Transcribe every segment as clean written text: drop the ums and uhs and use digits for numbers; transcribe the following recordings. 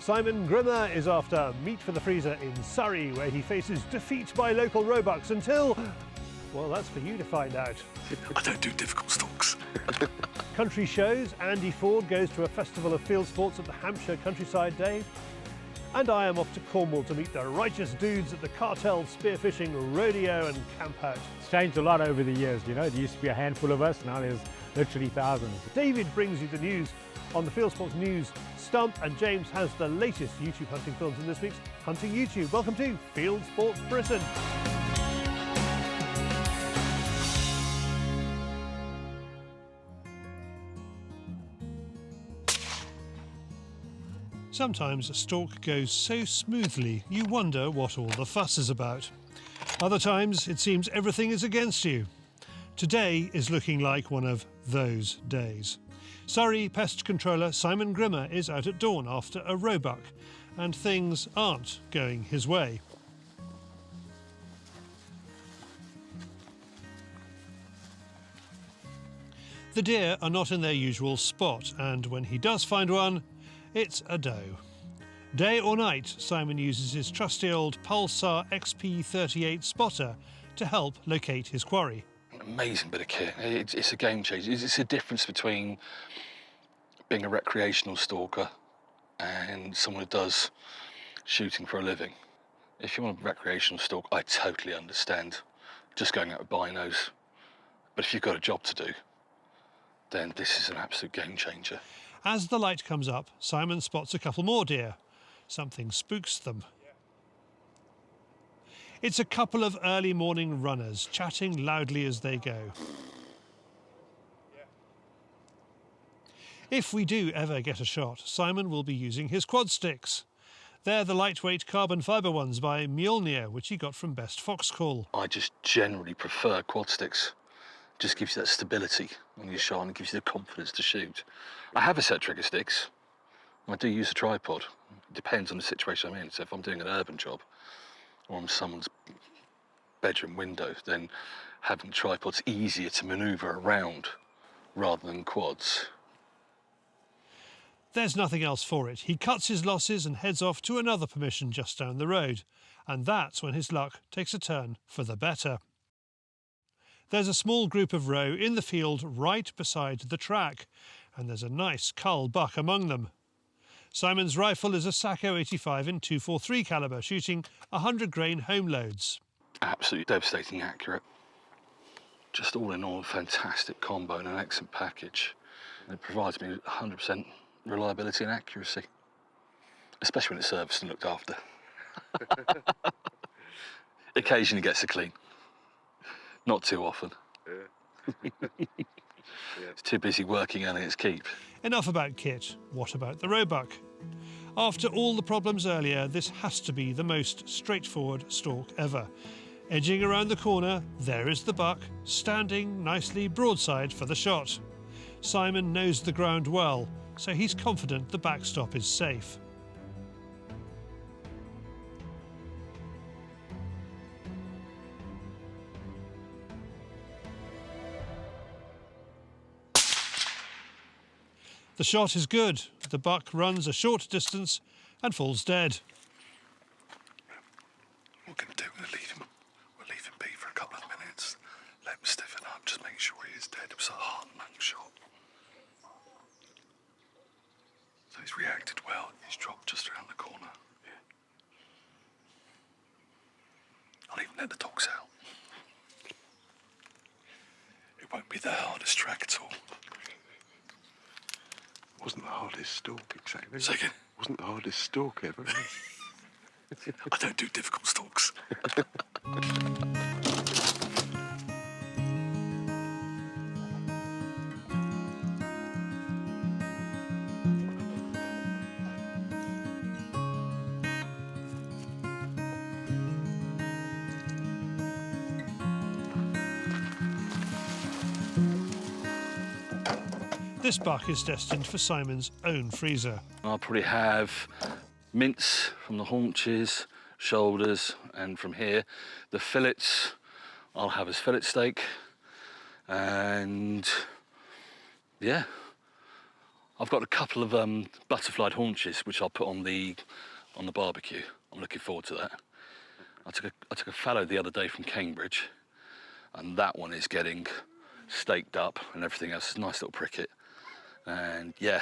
Simon Grimmer is after meat for the freezer in Surrey, where he faces defeat by local roebucks until... well, that's for you to find out. I don't do difficult stalks. Country shows, Andy Ford goes to a festival of field sports at the Hampshire Countryside Day. And I am off to Cornwall to meet the righteous dudes at the Cartel Spearfishing Rodeo and Camp Out. It's changed a lot over the years, you know. There used to be a handful of us, now there's literally thousands. David brings you the news on the Fieldsports News Stump, and James has the latest YouTube hunting films in this week's Hunting YouTube. Welcome to Fieldsports Britain. Sometimes a stalk goes so smoothly you wonder what all the fuss is about. Other times it seems everything is against you. Today is looking like one of those days. Surrey pest controller Simon Grimmer is out at dawn after a roebuck, and things aren't going his way. The deer are not in their usual spot, and when he does find one, it's a doe. Day or night, Simon uses his trusty old Pulsar XP38 spotter to help locate his quarry. An amazing bit of kit. It's a game changer. It's a difference between being a recreational stalker and someone who does shooting for a living. If you want a recreational stalk, I totally understand just going out with binos. But if you've got a job to do, then this is an absolute game changer. As the light comes up, Simon spots a couple more deer. Something spooks them. It's a couple of early morning runners, chatting loudly as they go. If we do ever get a shot, Simon will be using his quad sticks. They're the lightweight carbon fibre ones by Mjolnir, which he got from Best Fox Call. I just generally prefer quad sticks. Just gives you that stability on your shot and gives you the confidence to shoot. I have a set of trigger sticks. I do use a tripod. It depends on the situation I'm in. So if I'm doing an urban job or on someone's bedroom window, then having a tripod's easier to manoeuvre around rather than quads. There's nothing else for it. He cuts his losses and heads off to another permission just down the road. And that's when his luck takes a turn for the better. There's a small group of roe in the field right beside the track, and there's a nice cull buck among them. Simon's rifle is a Sacco 85 in 243 calibre, shooting 100 grain home loads. Absolutely devastating accurate. Just all in all, a fantastic combo and an excellent package. It provides me 100% reliability and accuracy, especially when it's serviced and looked after. Occasionally gets a clean. Not too often. Yeah. It's too busy working earning its keep. Enough about kit. What about the roebuck? After all the problems earlier, this has to be the most straightforward stalk ever. Edging around the corner, there is the buck, standing nicely broadside for the shot. Simon knows the ground well, so he's confident the backstop is safe. The shot is good. The buck runs a short distance and falls dead. What we're going to do, we'll leave him be for a couple of minutes, let him stiffen up, just make sure he is dead. It was a heart-lung shot. So he's reacted well, he's dropped just around the corner. Yeah. I'll even let the dogs out. It won't be the hardest track at all. Wasn't the hardest stalk, exactly. Second. Wasn't the hardest stalk ever. I don't do difficult stalks. This buck is destined for Simon's own freezer. I'll probably have mince from the haunches, shoulders, and from here. The fillets I'll have as fillet steak. And yeah, I've got a couple of butterflied haunches which I'll put on the barbecue. I'm looking forward to that. I took a fallow the other day from Cambridge, and that one is getting staked up and everything else. It's a nice little pricket, and yeah,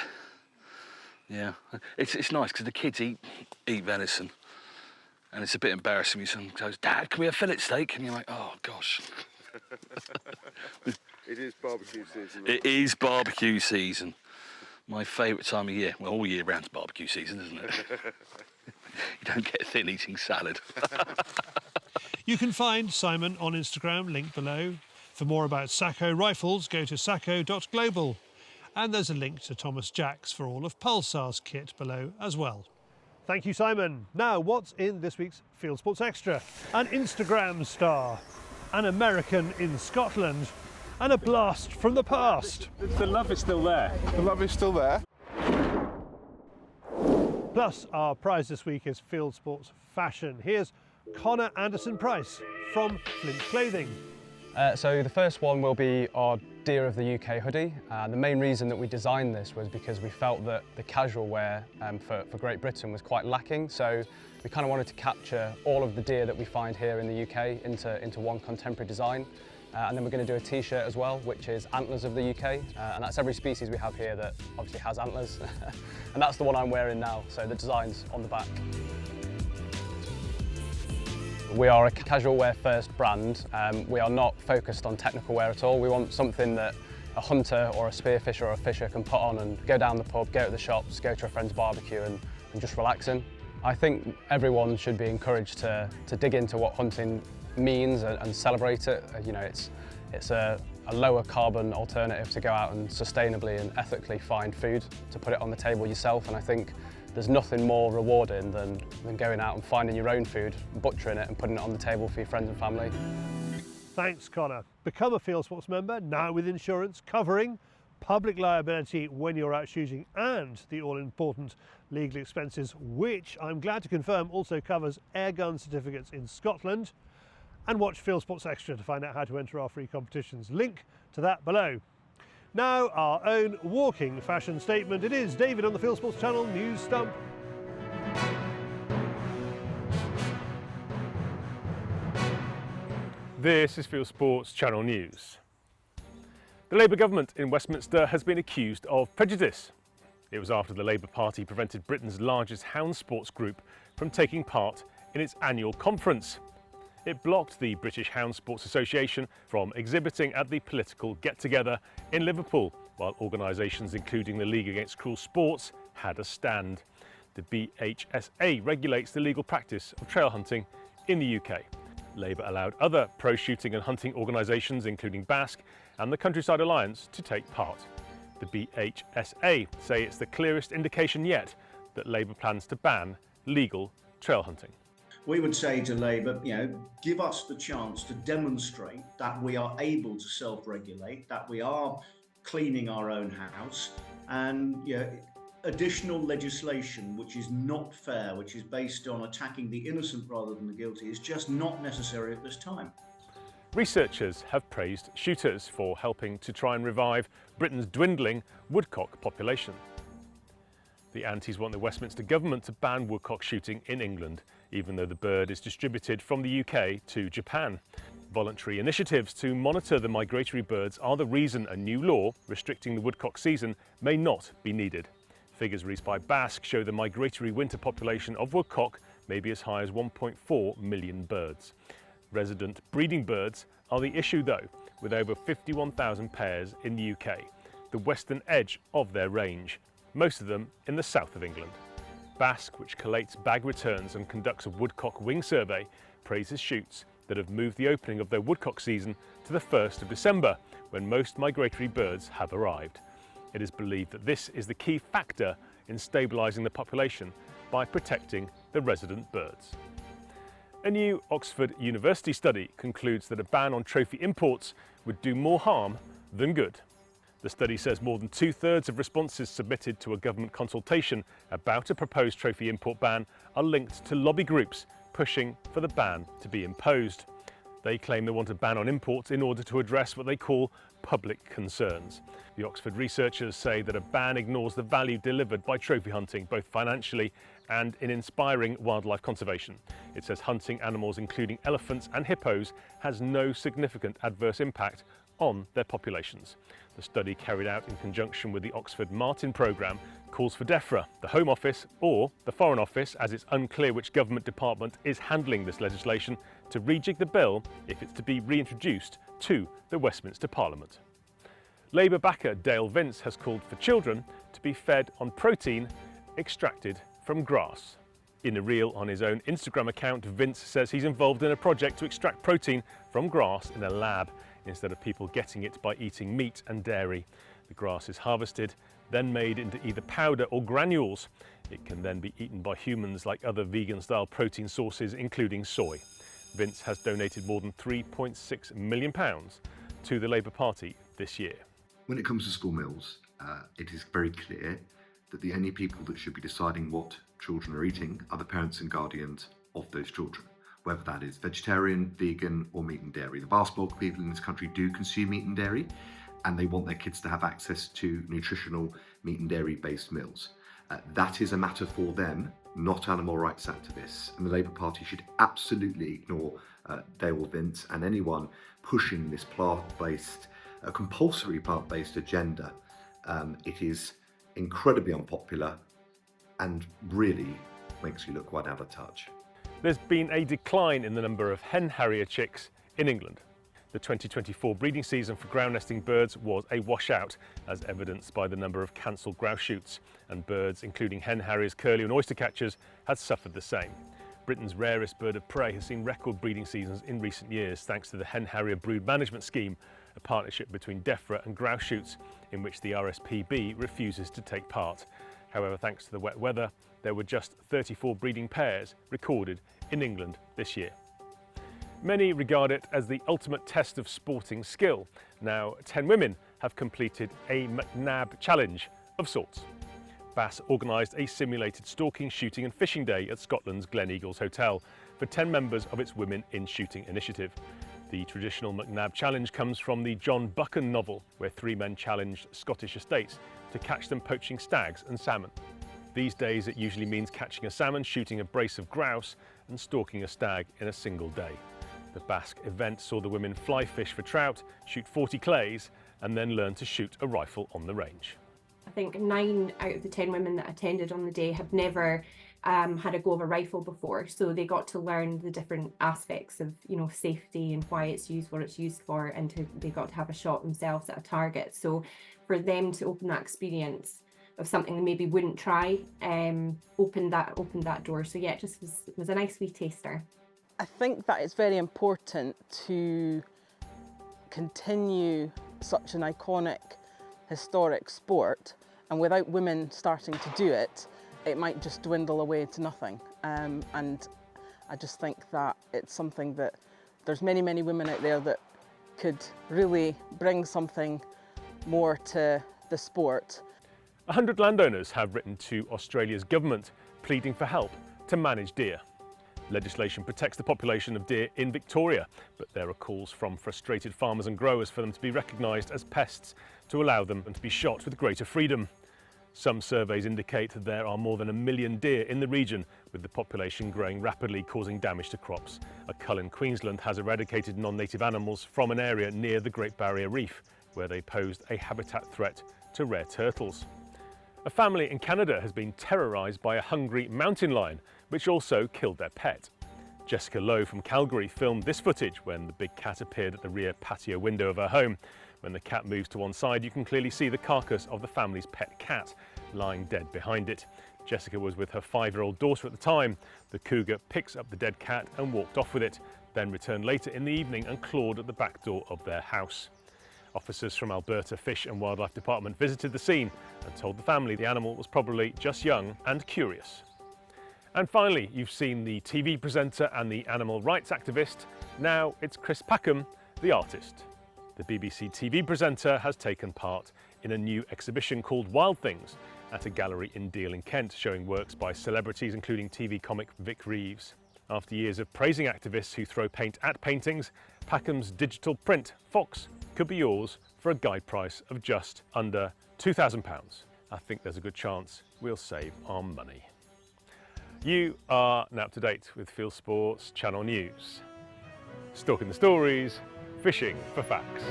it's nice because the kids eat venison, and it's a bit embarrassing. My son goes, "Dad, can we have fillet steak?" And you're like, "Oh gosh." It is barbecue season. It is barbecue season. My favourite time of year. Well, all year round's barbecue season, isn't it? You don't get thin eating salad. You can find Simon on Instagram, link below. For more about Sacco rifles, go to sacco.global. And there's a link to Thomas Jacks for all of Pulsar's kit below as well. Thank you, Simon. Now, what's in this week's Fieldsports Extra? An Instagram star, an American in Scotland, and a blast from the past. The love is still there. The love is still there. Plus, our prize this week is Fieldsports Fashion. Here's Connor Anderson-Price from Flint Clothing. So the first one will be our Deer of the UK hoodie. The main reason that we designed this was because we felt that the casual wear for Great Britain was quite lacking. So we kind of wanted to capture all of the deer that we find here in the UK into one contemporary design. And then we're going to do a t-shirt as well, which is Antlers of the UK. And that's every species we have here that obviously has antlers. And that's the one I'm wearing now, so the design's on the back. We are a casual wear first brand. We are not focused on technical wear at all. We want something that a hunter or a spearfisher or a fisher can put on and go down the pub, go to the shops, go to a friend's barbecue and just relax in. I think everyone should be encouraged to dig into what hunting means and celebrate it. You know, it's a lower carbon alternative to go out and sustainably and ethically find food to put it on the table yourself, and I think there's nothing more rewarding than going out and finding your own food, butchering it and putting it on the table for your friends and family. Thanks, Connor. Become a Fieldsports member now with insurance covering public liability when you're out shooting and the all-important legal expenses, which I'm glad to confirm also covers airgun certificates in Scotland. And watch Fieldsports Extra to find out how to enter our free competitions. Link to that below. Now, our own walking fashion statement. It is David on the Fieldsports Channel News Stump. This is Fieldsports Channel News. The Labour government in Westminster has been accused of prejudice. It was after the Labour Party prevented Britain's largest hound sports group from taking part in its annual conference. It blocked the British Hound Sports Association from exhibiting at the political get-together in Liverpool, while organisations including the League Against Cruel Sports had a stand. The BHSA regulates the legal practice of trail hunting in the UK. Labour allowed other pro-shooting and hunting organisations, including Basque and the Countryside Alliance, to take part. The BHSA say it's the clearest indication yet that Labour plans to ban legal trail hunting. We would say to Labour, give us the chance to demonstrate that we are able to self-regulate, that we are cleaning our own house, and additional legislation which is not fair, which is based on attacking the innocent rather than the guilty, is just not necessary at this time. Researchers have praised shooters for helping to try and revive Britain's dwindling woodcock population. The antis want the Westminster government to ban woodcock shooting in England, even though the bird is distributed from the UK to Japan. Voluntary initiatives to monitor the migratory birds are the reason a new law restricting the woodcock season may not be needed. Figures released by Basque show the migratory winter population of woodcock may be as high as 1.4 million birds. Resident breeding birds are the issue though, with over 51,000 pairs in the UK, the western edge of their range, most of them in the south of England. Basque, which collates bag returns and conducts a woodcock wing survey, praises shoots that have moved the opening of their woodcock season to the 1st of December, when most migratory birds have arrived. It is believed that this is the key factor in stabilising the population by protecting the resident birds. A new Oxford University study concludes that a ban on trophy imports would do more harm than good. The study says more than 2/3 of responses submitted to a government consultation about a proposed trophy import ban are linked to lobby groups pushing for the ban to be imposed. They claim they want a ban on imports in order to address what they call public concerns. The Oxford researchers say that a ban ignores the value delivered by trophy hunting, both financially and in inspiring wildlife conservation. It says hunting animals, including elephants and hippos, has no significant adverse impact on their populations. The study, carried out in conjunction with the Oxford Martin programme, calls for DEFRA, the Home Office or the Foreign Office, as it's unclear which government department is handling this legislation, to rejig the bill if it's to be reintroduced to the Westminster Parliament. Labour backer Dale Vince has called for children to be fed on protein extracted from grass. In a reel on his own Instagram account, Vince says he's involved in a project to extract protein from grass in a lab instead of people getting it by eating meat and dairy. The grass is harvested, then made into either powder or granules. It can then be eaten by humans like other vegan-style protein sources, including soy. Vince has donated more than £3.6 million to the Labour Party this year. When it comes to school meals, it is very clear that the only people that should be deciding what children are eating are the parents and guardians of those children, whether that is vegetarian, vegan or meat and dairy. The vast bulk of people in this country do consume meat and dairy, and they want their kids to have access to nutritional meat and dairy based meals. That is a matter for them, not animal rights activists, and the Labour Party should absolutely ignore Dale Vince and anyone pushing this plant-based, compulsory plant-based agenda. It is incredibly unpopular and really makes you look quite out of touch. There's been a decline in the number of hen harrier chicks in England. The 2024 breeding season for ground nesting birds was a washout, as evidenced by the number of cancelled grouse shoots, and birds, including hen harriers, curlew and oyster catchers, had suffered the same. Britain's rarest bird of prey has seen record breeding seasons in recent years thanks to the hen harrier brood management scheme, a partnership between DEFRA and grouse shoots in which the RSPB refuses to take part. However, thanks to the wet weather, there were just 34 breeding pairs recorded in England this year. Many regard it as the ultimate test of sporting skill. Now, 10 women have completed a McNab challenge of sorts. Bass organised a simulated stalking, shooting and fishing day at Scotland's Gleneagles Hotel for 10 members of its Women in Shooting initiative. The traditional McNab challenge comes from the John Buchan novel, where 3 men challenged Scottish estates to catch them poaching stags and salmon. These days it usually means catching a salmon, shooting a brace of grouse and stalking a stag in a single day. The Basque event saw the women fly fish for trout, shoot 40 clays and then learn to shoot a rifle on the range. I think 9 out of the 10 women that attended on the day have never had a go of a rifle before, so they got to learn the different aspects of, you know, safety and why it's used, what it's used for, and they got to have a shot themselves at a target. So for them to open that experience of something they maybe wouldn't try, opened that door. So yeah, it just was a nice wee taster. I think that it's very important to continue such an iconic historic sport, and without women starting to do it, it might just dwindle away to nothing. And I just think that it's something that there's many women out there that could really bring something more to the sport. 100 landowners have written to Australia's government pleading for help to manage deer. Legislation protects the population of deer in Victoria, but there are calls from frustrated farmers and growers for them to be recognised as pests to allow them to be shot with greater freedom. Some surveys indicate that there are more than 1 million deer in the region, with the population growing rapidly, causing damage to crops. A cull in Queensland has eradicated non-native animals from an area near the Great Barrier Reef, where they posed a habitat threat to rare turtles. A family in Canada has been terrorised by a hungry mountain lion, which also killed their pet. Jessica Lowe from Calgary filmed this footage when the big cat appeared at the rear patio window of her home. When the cat moves to one side, you can clearly see the carcass of the family's pet cat lying dead behind it. Jessica was with her 5-year-old daughter at the time. The cougar picks up the dead cat and walked off with it, then returned later in the evening and clawed at the back door of their house. Officers from Alberta Fish and Wildlife Department visited the scene and told the family the animal was probably just young and curious. And finally, you've seen the TV presenter and the animal rights activist. Now it's Chris Packham, the artist. The BBC TV presenter has taken part in a new exhibition called Wild Things at a gallery in Deal in Kent, showing works by celebrities including TV comic Vic Reeves. After years of praising activists who throw paint at paintings, Packham's digital print, Fox, could be yours for a guide price of just under £2,000. I think there's a good chance we'll save our money. You are now up to date with Fieldsports Channel News. Stalking the stories, fishing for facts.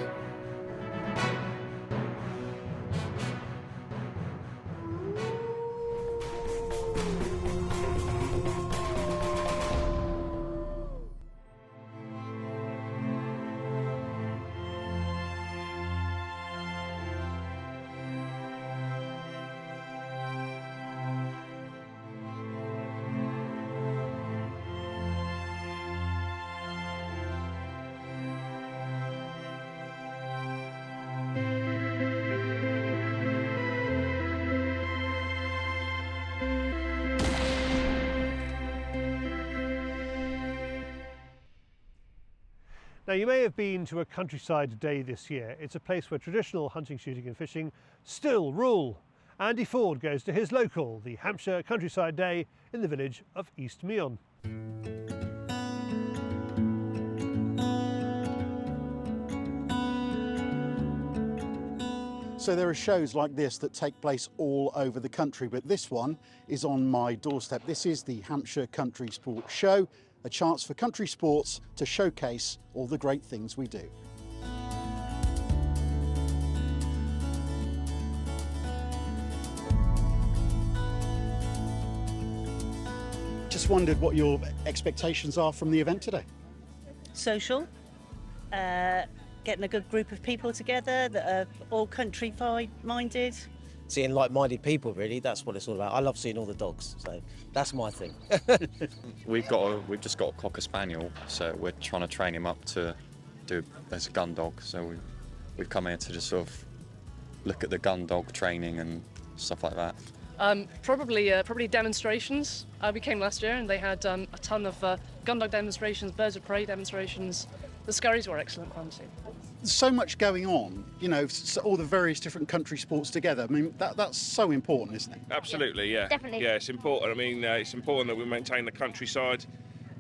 Now, you may have been to a countryside day this year. It's a place where traditional hunting, shooting and fishing still rule. Andy Ford goes to his local, the Hampshire Countryside Day in the village of East Meon. So there are shows like this that take place all over the country, but this one is on my doorstep. This is the Hampshire Country Sports Show, a chance for country sports to showcase all the great things we do. Just wondered what your expectations are from the event today. Social, getting a good group of people together that are all country minded. Seeing like-minded people, really, that's what it's all about. I love seeing all the dogs, so that's my thing. We've just got a Cocker Spaniel, so we're trying to train him up to do as a gun dog. So we've come here to just sort of look at the gun dog training and stuff like that. Probably demonstrations. We came last year and they had a ton of gun dog demonstrations, birds of prey demonstrations. The scurries were excellent fun too. There's so much going on, you know, all the various different country sports together. I mean, that's so important, isn't it? Absolutely, yeah. Definitely. Yeah, it's important. I mean, it's important that we maintain the countryside,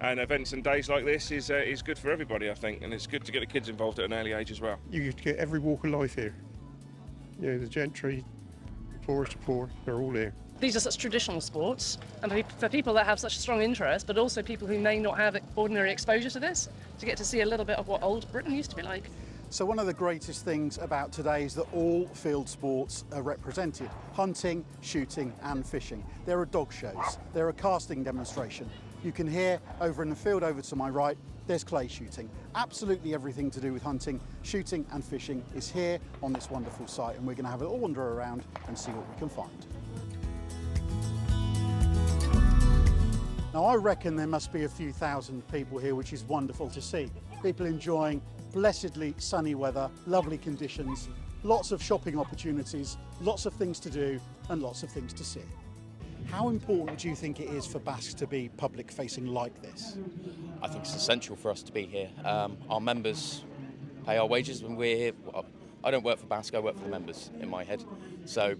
and events and days like this is good for everybody, I think, and it's good to get the kids involved at an early age as well. You get every walk of life here. You know, the gentry, poorest to poor, they're all here. These are such traditional sports, and for people that have such a strong interest, but also people who may not have ordinary exposure to this, to get to see a little bit of what old Britain used to be like. So one of the greatest things about today is that all field sports are represented. Hunting, shooting and fishing. There are dog shows, there are casting demonstrations. You can hear over in the field over to my right, there's clay shooting. Absolutely everything to do with hunting, shooting and fishing is here on this wonderful site, and we're going to have a little wander around and see what we can find. Now I reckon there must be a few thousand people here, which is wonderful to see. People enjoying blessedly sunny weather, lovely conditions, lots of shopping opportunities, lots of things to do and lots of things to see. How important do you think it is for Basque to be public facing like this? I think it's essential for us to be here. Our members pay our wages when we're here. I don't work for Basque, I work for the members in my head. So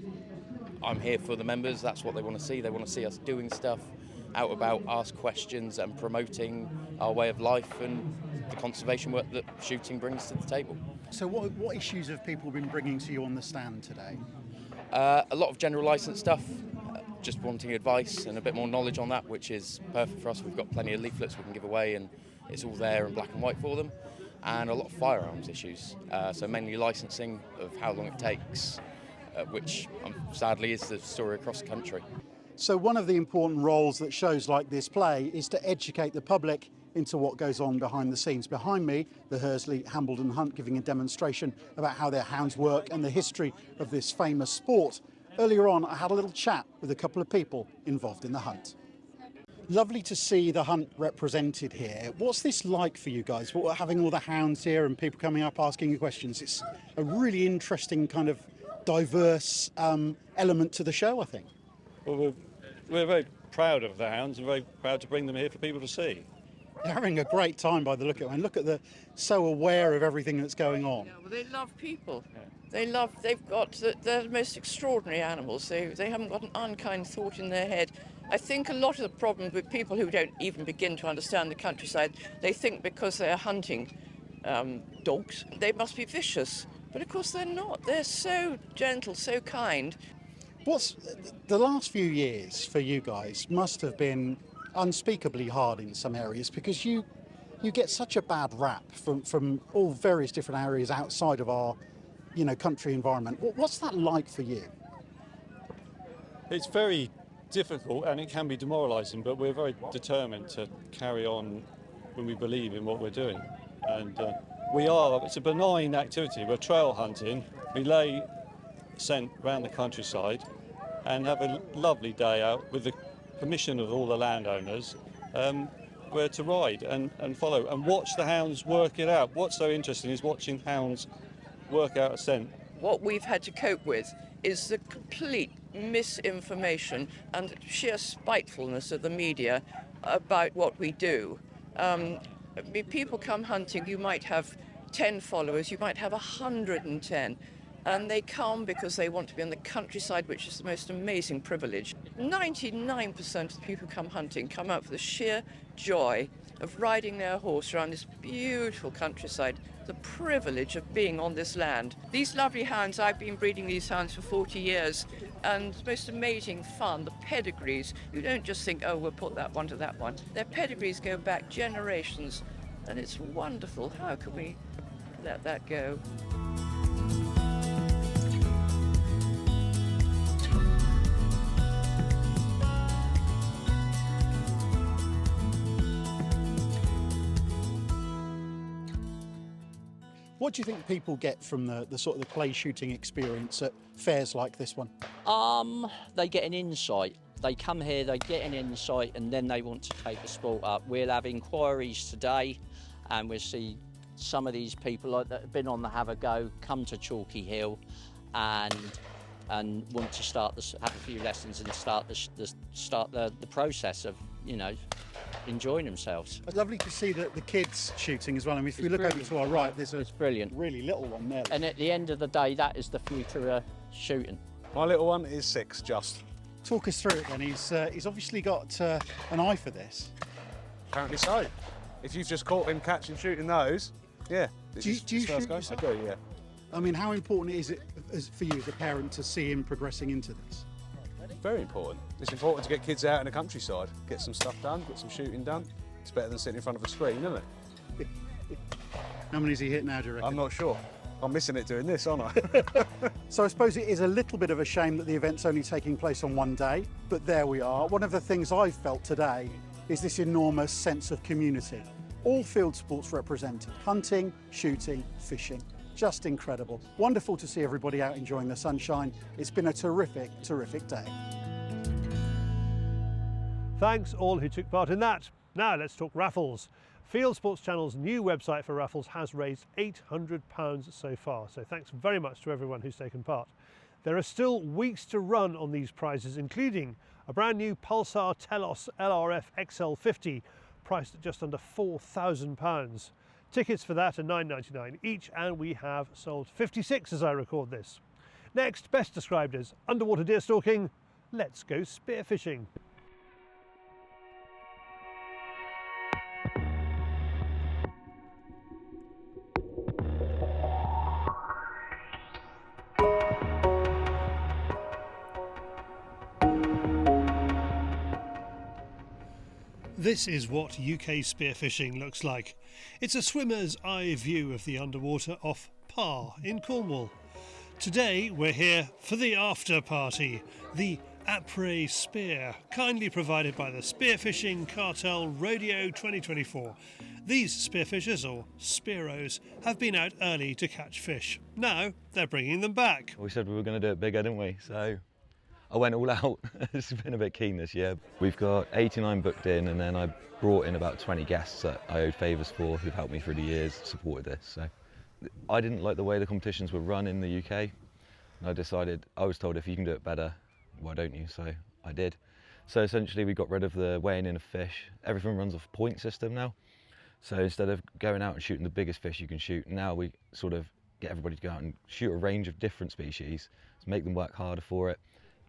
I'm here for the members, that's what they want to see. They want to see us doing stuff, out about, ask questions and promoting our way of life and the conservation work that shooting brings to the table. So what issues have people been bringing to you on the stand today? A lot of general licence stuff, just wanting advice and a bit more knowledge on that, which is perfect for us. We've got plenty of leaflets we can give away and it's all there in black and white for them. And a lot of firearms issues, so mainly licensing of how long it takes, which sadly is the story across the country. So one of the important roles that shows like this play is to educate the public into what goes on behind the scenes. Behind me, the Hursley Hambledon Hunt giving a demonstration about how their hounds work and the history of this famous sport. Earlier on, I had a little chat with a couple of people involved in the hunt. Lovely to see the hunt represented here. What's this like for you guys? Having all the hounds here and people coming up asking you questions. It's a really interesting kind of diverse element to the show, I think. Well, we're very proud of the hounds and very proud to bring them here for people to see. They're having a great time by the look of it. And look at so aware of everything that's going on. Yeah, well, they love people. Yeah. They've got the most extraordinary animals. They haven't got an unkind thought in their head. I think a lot of the problems with people who don't even begin to understand the countryside, they think because they're hunting dogs, they must be vicious. But of course they're not. They're so gentle, so kind. What's the last few years for you guys must have been unspeakably hard in some areas, because you get such a bad rap from all various different areas outside of our country environment. What's that like for you? It's very difficult and it can be demoralising, but we're very determined to carry on when we believe in what we're doing. And it's a benign activity. We're trail hunting. We lay scent around the countryside and have a lovely day out with the permission of all the landowners. We're to ride and follow and watch the hounds work it out. What's so interesting is watching hounds work out a scent. What we've had to cope with is the complete misinformation and sheer spitefulness of the media about what we do. People come hunting, you might have 10 followers, you might have 110, and they come because they want to be on the countryside, which is the most amazing privilege. 99% of the people who come hunting come out for the sheer joy of riding their horse around this beautiful countryside, the privilege of being on this land. These lovely hounds, I've been breeding these hounds for 40 years, and the most amazing fun, the pedigrees. You don't just think, oh, we'll put that one to that one. Their pedigrees go back generations, and it's wonderful. How can we let that go? What do you think people get from the sort of the clay shooting experience at fairs like this one? They get an insight. They come here, they get an insight, and then they want to take the sport up. We'll have inquiries today, and we'll see some of these people that have been on the Have a Go come to Chalky Hill and want to have a few lessons and start the process of enjoying themselves. It's lovely to see the kids shooting as well. I mean, if we look over to our right, there's a brilliant, really little one there. And at the end of the day, that is the future of shooting. My little one is 6, just. Talk us through it then. He's obviously got an eye for this. Apparently so. If you've just caught him catching shooting those, yeah. Do you shoot yourself? I do, yeah. I mean, how important is it for you as a parent to see him progressing into this? Very important. It's important to get kids out in the countryside, get some stuff done, get some shooting done. It's better than sitting in front of a screen, isn't it? How many's he hit now, do you reckon? I'm not sure. I'm missing it doing this, aren't I? So I suppose it is a little bit of a shame that the event's only taking place on one day, but there we are. One of the things I've felt today is this enormous sense of community. All field sports represented: hunting, shooting, fishing. Just incredible. Wonderful to see everybody out enjoying the sunshine. It's been a terrific, terrific day. Thanks all who took part in that. Now let's talk raffles. Fieldsports Channel's new website for raffles has raised £800 so far, so thanks very much to everyone who's taken part. There are still weeks to run on these prizes, including a brand new Pulsar Telos LRF XL50 priced at just under £4,000. Tickets for that are $9.99 each, and we have sold 56 as I record this. Next, best described as underwater deer stalking, let's go spearfishing. This is what UK spearfishing looks like. It's a swimmer's eye view of the underwater off Par in Cornwall. Today we're here for the after party, the après spear, kindly provided by the Spearfishing Cartel Rodeo 2024. These spearfishers, or spearos, have been out early to catch fish. Now they're bringing them back. We said we were going to do it bigger, didn't we? So I went all out. It's been a bit keen this year. We've got 89 booked in, and then I brought in about 20 guests that I owed favours for, who've helped me through the years, supported this. So I didn't like the way the competitions were run in the UK. And I decided, I was told if you can do it better, why don't you? So I did. So essentially we got rid of the weighing in of fish. Everything runs off a point system now. So instead of going out and shooting the biggest fish you can shoot, now we sort of get everybody to go out and shoot a range of different species, to make them work harder for it.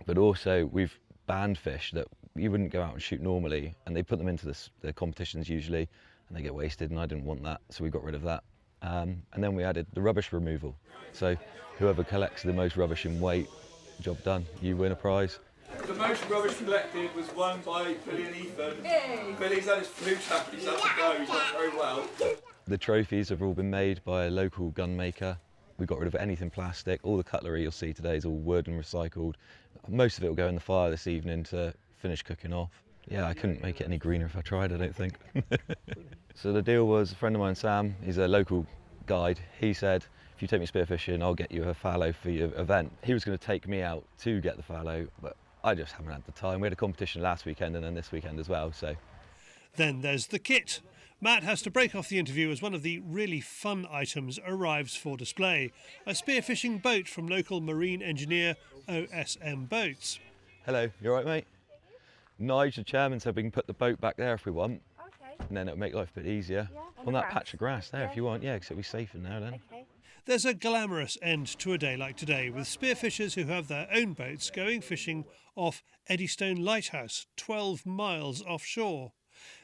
But also we've banned fish that you wouldn't go out and shoot normally, and they put them into the competitions usually, and they get wasted, and I didn't want that, so we got rid of that. and then we added the rubbish removal. So whoever collects the most rubbish in weight, job done, you win a prize. The most rubbish collected was won by Billy and Ethan. Yay. Billy's had his flu shot, he's had to go, he's done very well. The trophies have all been made by a local gun maker. We got rid of anything plastic. All the cutlery you'll see today is all wood and recycled. Most of it will go in the fire this evening to finish cooking off. Yeah, I couldn't make it any greener if I tried, I don't think. So the deal was, a friend of mine, Sam, he's a local guide. He said, if you take me spearfishing, I'll get you a fallow for your event. He was going to take me out to get the fallow, but I just haven't had the time. We had a competition last weekend and then this weekend as well, so. Then there's the kit. Matt has to break off the interview as one of the really fun items arrives for display. A spearfishing boat from local marine engineer OSM Boats. Hello, you all right, mate? Nigel, the chairman, said we can put the boat back there if we want. Okay. And then it'll make life a bit easier. Yeah, on that patch of grass there if you want, yeah, because it'll be safer now then. Okay. There's a glamorous end to a day like today, with spearfishers who have their own boats going fishing off Eddystone Lighthouse, 12 miles offshore.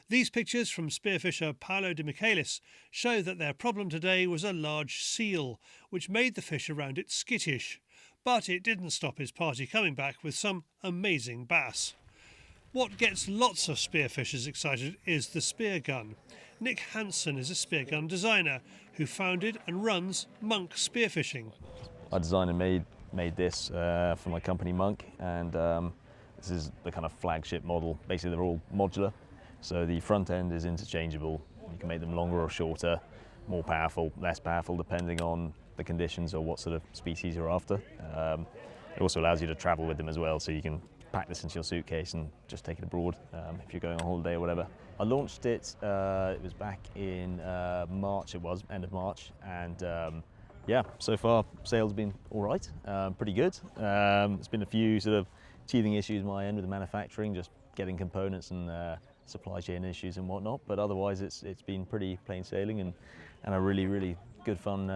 These pictures from spearfisher Paolo de Michaelis show that their problem today was a large seal, which made the fish around it skittish. But it didn't stop his party coming back with some amazing bass. What gets lots of spearfishers excited is the spear gun. Nick Hansen is a spear gun designer who founded and runs Monk Spearfishing. I designed and made this for my company Monk, and this is the kind of flagship model. Basically they're all modular, so the front end is interchangeable. You can make them longer or shorter, more powerful, less powerful, depending on the conditions or what sort of species you're after. It also allows you to travel with them as well, so you can pack this into your suitcase and just take it abroad if you're going on holiday or whatever. I launched it, it was back in March, end of March, and yeah, so far sales have been all right, pretty good. There's been a few sort of teething issues my end with the manufacturing, just getting components and supply chain issues and whatnot, but otherwise it's been pretty plain sailing and a really, really good fun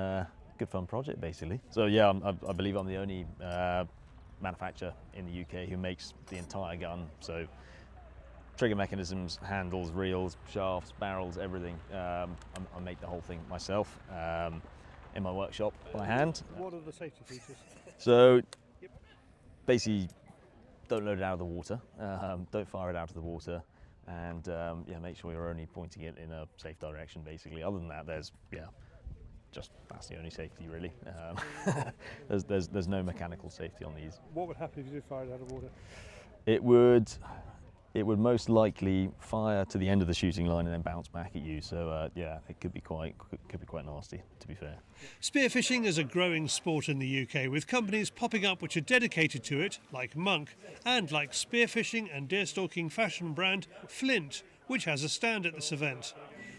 project basically. So yeah, I believe I'm the only manufacturer in the UK who makes the entire gun, so trigger mechanisms, handles, reels, shafts, barrels, everything. I make the whole thing myself in my workshop by hand. What are the safety features? So basically, don't load it out of the water, don't fire it out of the water, and yeah, make sure you're only pointing it in a safe direction basically. Other than that, that's the only safety really. There's no mechanical safety on these. What would happen if you did fire it out of water? It would most likely fire to the end of the shooting line and then bounce back at you. So yeah, it could be quite nasty, to be fair. Spearfishing is a growing sport in the UK, with companies popping up which are dedicated to it, like Monk, and like spearfishing and deerstalking fashion brand Flint, which has a stand at this event.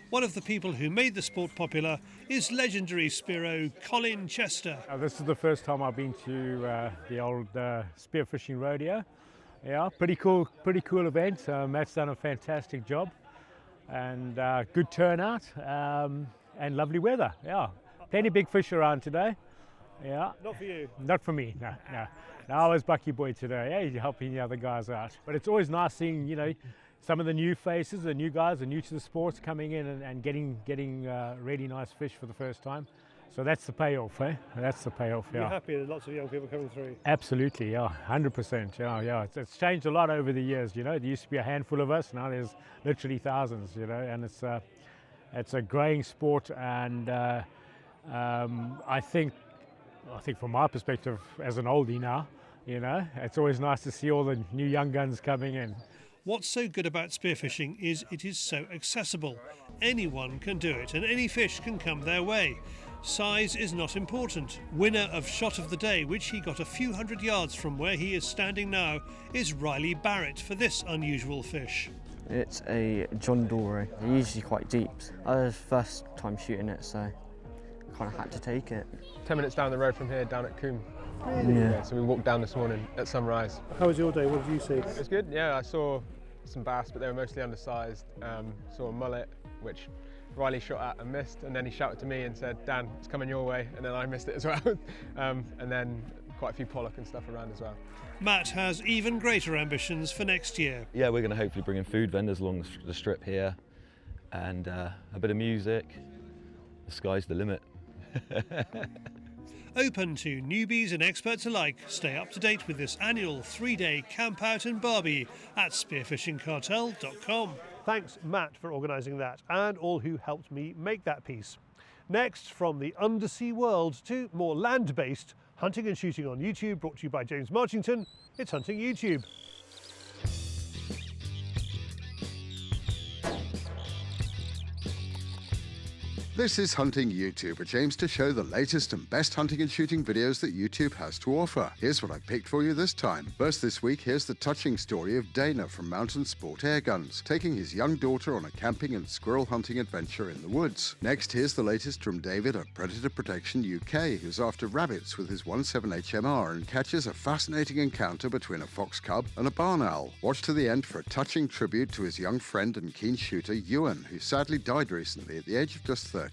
One of the people who made the sport popular is legendary Spearo Colin Chester. This is the first time I've been to the old spearfishing rodeo. Yeah, pretty cool event. Matt's done a fantastic job, and good turnout, and lovely weather. Yeah, plenty big fish around today. Yeah. Not for you? Not for me. No. I was Bucky Boy today. Yeah, helping the other guys out. But it's always nice seeing, some of the new faces, the new guys, the new to the sports coming in and getting really nice fish for the first time. So that's the payoff, eh? That's the payoff, yeah. You're happy that lots of young people coming through? Absolutely, yeah, 100%, yeah. It's changed a lot over the years, There used to be a handful of us, now there's literally thousands, and it's a growing sport, and I think from my perspective as an oldie now, it's always nice to see all the new young guns coming in. What's so good about spearfishing is it is so accessible. Anyone can do it and any fish can come their way. Size is not important. Winner of Shot of the Day, which he got a few hundred yards from where he is standing now, is Riley Barrett for this unusual fish. It's a John Dory. They're usually quite deep. I was first time shooting it, so I kind of had to take it. 10 minutes down the road from here, down at Coombe. Really? Yeah, so we walked down this morning at sunrise. How was your day? What did you see? It was good, yeah. I saw some bass, but they were mostly undersized. Saw a mullet, which Riley shot at and missed, and then he shouted to me and said, "Dan, it's coming your way," and then I missed it as well. And then quite a few pollock and stuff around as well. Matt has even greater ambitions for next year. Yeah, we're going to hopefully bring in food vendors along the strip here, and a bit of music, the sky's the limit. Open to newbies and experts alike. Stay up to date with this annual 3-day camp out in Barbie at spearfishingcartel.com. Thanks, Matt, for organising that and all who helped me make that piece. Next, from the undersea world to more land-based hunting and shooting on YouTube, brought to you by James Marchington, it's Hunting YouTube. This is Hunting YouTube, which aims to show the latest and best hunting and shooting videos that YouTube has to offer. Here's what I picked for you this time. First this week, here's the touching story of Dana from Mountain Sport Airguns, taking his young daughter on a camping and squirrel hunting adventure in the woods. Next, here's the latest from David at Predator Protection UK, who's after rabbits with his 17 HMR and catches a fascinating encounter between a fox cub and a barn owl. Watch to the end for a touching tribute to his young friend and keen shooter Ewan, who sadly died recently at the age of just 13.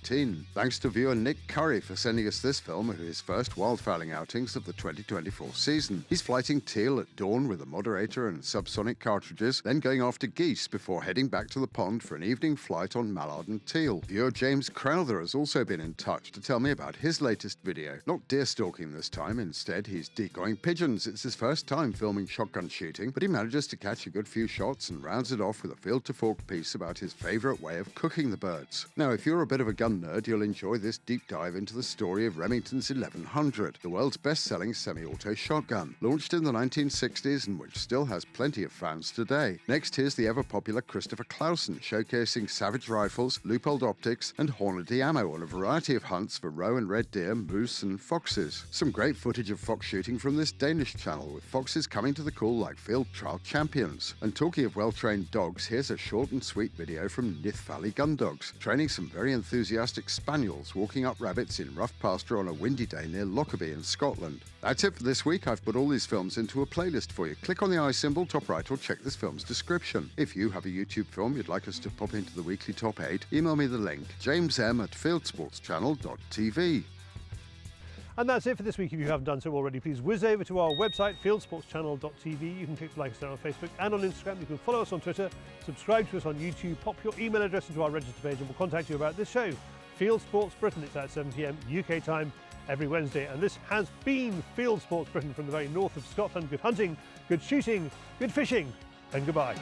Thanks to viewer Nick Curry for sending us this film of his first wildfowling outings of the 2024 season. He's flighting teal at dawn with a moderator and subsonic cartridges, then going after geese before heading back to the pond for an evening flight on mallard and teal. Viewer James Crowther has also been in touch to tell me about his latest video. Not deer stalking this time, instead he's decoying pigeons. It's his first time filming shotgun shooting, but he manages to catch a good few shots and rounds it off with a field to fork piece about his favourite way of cooking the birds. Now, if you're a bit of a gun nerd, you'll enjoy this deep dive into the story of Remington's 1100, the world's best-selling semi-auto shotgun, launched in the 1960s and which still has plenty of fans today. Next, here's the ever-popular Christopher Clausen, showcasing Savage rifles, Leupold optics, and Hornady ammo on a variety of hunts for roe and red deer, moose, and foxes. Some great footage of fox shooting from this Danish channel, with foxes coming to the call like field trial champions. And talking of well-trained dogs, here's a short and sweet video from Nith Valley Gun Dogs, training some very enthusiastic spaniels walking up rabbits in rough pasture on a windy day near Lockerbie in Scotland. That's it for this week. I've put all these films into a playlist for you. Click on the eye symbol top right or check this film's description. If you have a YouTube film you'd like us to pop into the weekly top 8, email me the link, jamesm@fieldsportschannel.tv. And that's it for this week. If you haven't done so already, please whiz over to our website, fieldsportschannel.tv. You can click like us there on Facebook and on Instagram. You can follow us on Twitter, subscribe to us on YouTube, pop your email address into our register page and we'll contact you about this show. Fieldsports Britain, it's at 7 p.m. UK time every Wednesday. And this has been Fieldsports Britain from the very north of Scotland. Good hunting, good shooting, good fishing, and goodbye.